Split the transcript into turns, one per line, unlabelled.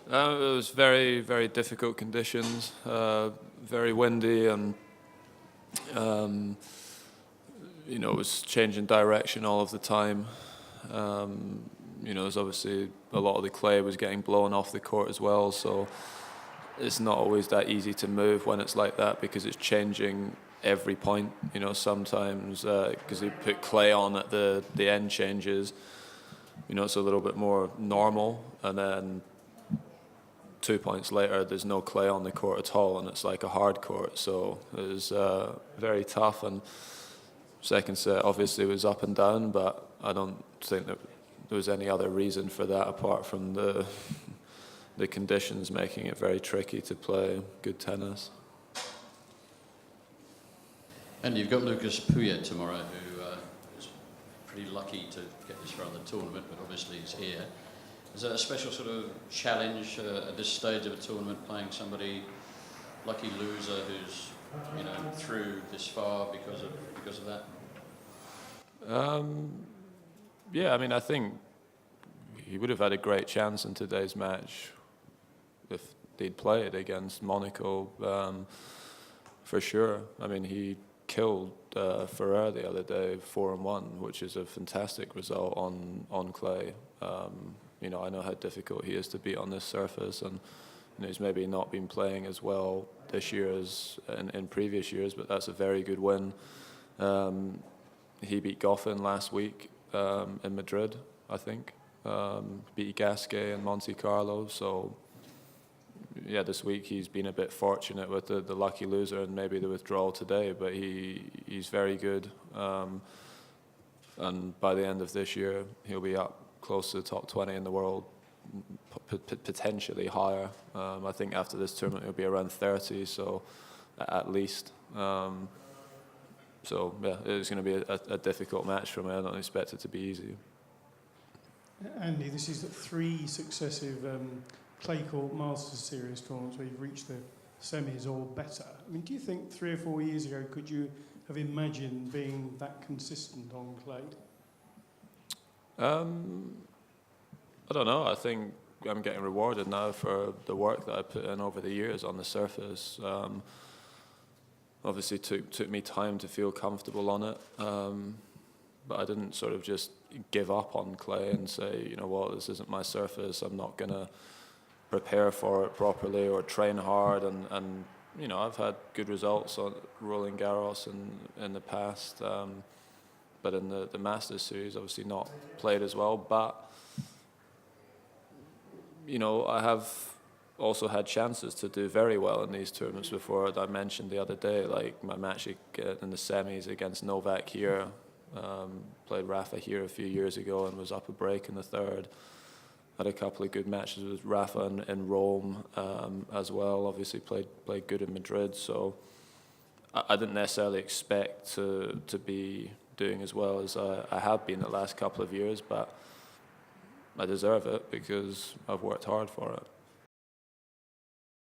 It was very, very difficult conditions, very windy, and um, it was changing direction all of the time. There's obviously a lot of the clay was getting blown off the court as well, so it's not always that easy to move when it's like that because it's changing every point. Sometimes because you put clay on at the end changes, it's a little bit more normal, and then 2 points later there's no clay on the court at all, and it's like a hard court. So it was very tough, and second set obviously was up and down, but I don't think that there was any other reason for that apart from the conditions making it very tricky to play good tennis.
And you've got Lucas Pouillet tomorrow, who is pretty lucky to get this far in the tournament, but obviously he's here. Is that a special sort of challenge at this stage of a tournament, playing somebody lucky loser who's through this far because of that?
Yeah, I think he would have had a great chance in today's match if they'd played against Monaco, for sure. He killed Ferrer the other day, 4-1, which is a fantastic result on clay. I know how difficult he is to beat on this surface, and he's maybe not been playing as well this year as in previous years, but that's a very good win. He beat Goffin last week in Madrid, I think. Beat Gasquet in Monte Carlo. So, yeah, this week he's been a bit fortunate with the lucky loser and maybe the withdrawal today, but he's very good. And by the end of this year, he'll be up close to the top 20 in the world, potentially higher. I think after this tournament he'll be around 30, so at least. So yeah, it's going to be a difficult match for me. I don't expect it to be easy.
Andy, this is 3 successive clay court Masters Series tournaments where you've reached the semis or better. Do you think 3 or 4 years ago could you have imagined being that consistent on clay?
I don't know. I think I'm getting rewarded now for the work that I put in over the years on the surface. Obviously took me time to feel comfortable on it, but I didn't sort of just give up on clay and say, this isn't my surface, I'm not going to prepare for it properly or train hard, and I've had good results on Roland Garros in the past, but in the Masters Series obviously not played as well, but I have also had chances to do very well in these tournaments before. I mentioned the other day, like my match in the semis against Novak here, played Rafa here a few years ago and was up a break in the third. Had a couple of good matches with Rafa in Rome as well. Obviously played good in Madrid, so I didn't necessarily expect to be doing as well as I have been the last couple of years, but I deserve it because I've worked hard for it.